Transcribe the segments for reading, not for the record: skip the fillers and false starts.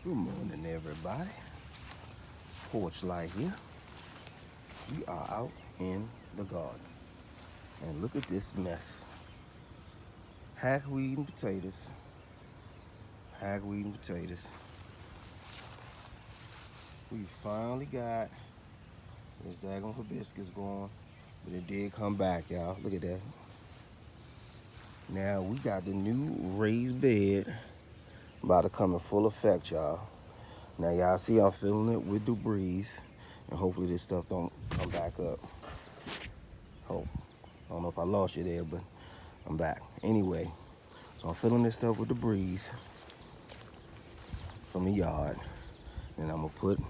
Good morning, everybody. Porch light here. We are out in the garden. And look at this mess. Hackweed and potatoes. Hackweed and potatoes. We finally got this daggone hibiscus going. But it did come back, y'all. Look at that. Now we got the new raised bed about to come in full effect, y'all. Now y'all see I'm filling it with debris, and hopefully this stuff don't come back up. Hope. I don't know if I lost you there, but I'm back. Anyway, so I'm filling this stuff with debris from the yard, and I'm gonna put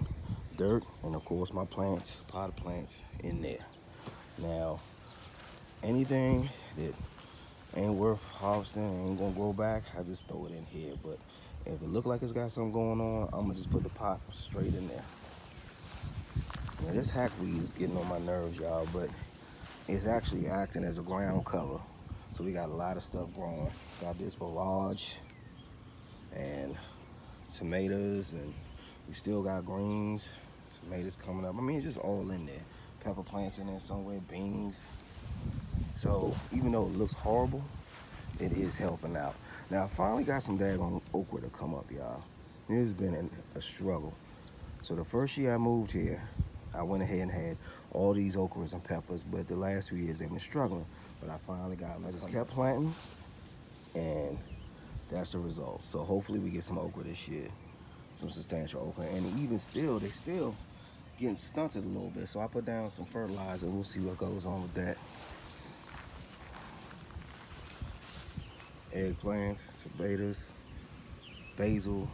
dirt and of course my plants, potted plants in there. Now, anything that ain't worth harvesting, ain't gonna grow back, I just throw it in here. But if it look like it's got something going on, I'm gonna just put the pot straight in there. Now this hackweed is getting on my nerves, y'all, but it's actually acting as a ground cover. So we got a lot of stuff growing. Got this barrage and tomatoes, and we still got greens, tomatoes coming up. I mean, it's just all in there. Pepper plants in there somewhere, beans. So even though it looks horrible, it is helping out. Now I finally got some daggone okra to come up, y'all. It has been a struggle. So the first year I moved here, I went ahead and had all these okras and peppers, but the last 3 years they've been struggling. But I finally got them. I just kept planting, and that's the result. So hopefully we get some okra this year, some substantial okra. And even still, they still getting stunted a little bit. So I put down some fertilizer. We'll see what goes on with that. Eggplants, tomatoes, basil.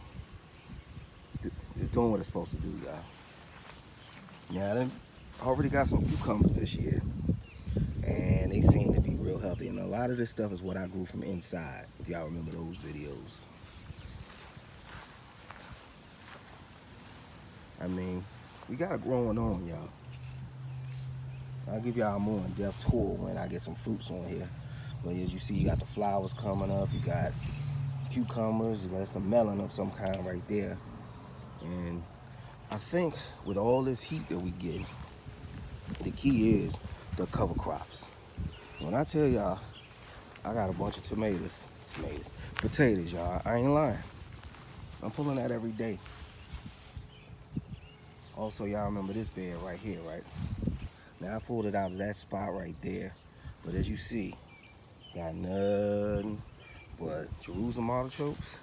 It's doing what it's supposed to do, y'all. Now, I already got some cucumbers this year, and they seem to be real healthy. And a lot of this stuff is what I grew from inside, if y'all remember those videos. I mean, we got it growing on, y'all. I'll give y'all a more in-depth tour when I get some fruits on here. But as you see, you got the flowers coming up, you got cucumbers, you got some melon of some kind right there. And I think with all this heat that we get, the key is the cover crops. When I tell y'all, I got a bunch of potatoes, y'all. I ain't lying. I'm pulling that every day. Also, y'all remember this bed right here, right? Now I pulled it out of that spot right there, but as you see, got nothing but Jerusalem artichokes,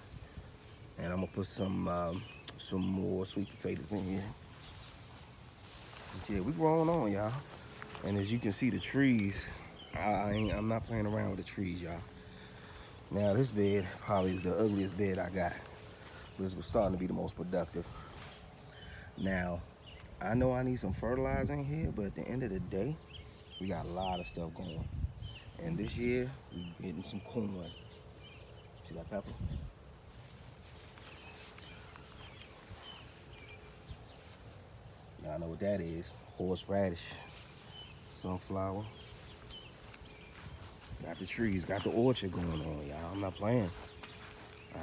and I'm gonna put some more sweet potatoes in here. But yeah, we growing on, y'all. And as you can see, the trees, I'm not playing around with the trees, y'all. Now this bed probably is the ugliest bed I got, but it's starting to be the most productive. Now, I know I need some fertilizer in here, but at the end of the day, we got a lot of stuff going. And this year, we're getting some corn. See that pepper? Y'all know what that is. Horseradish, sunflower. Got the trees, got the orchard going on, y'all. I'm not playing.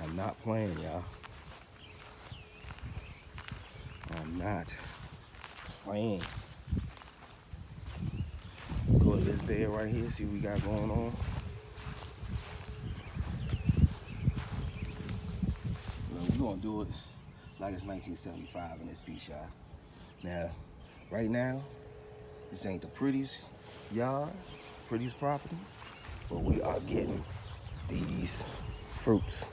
I'm not playing, y'all. I'm not playing. Let's go to this bed right here, see what we got going on. We're gonna do it like it's 1975 in this piece, y'all. Now, right now, this ain't the prettiest yard, prettiest property, but we are getting these fruits.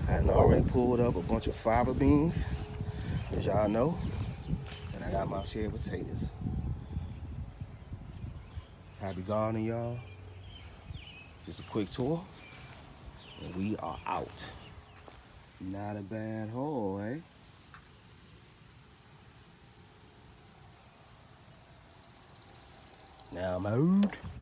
I already pulled up a bunch of fava beans, as y'all know, and I got my share of potatoes. Happy gardening, y'all. Just a quick tour, and we are out. Not a bad haul, eh? Now I'm out.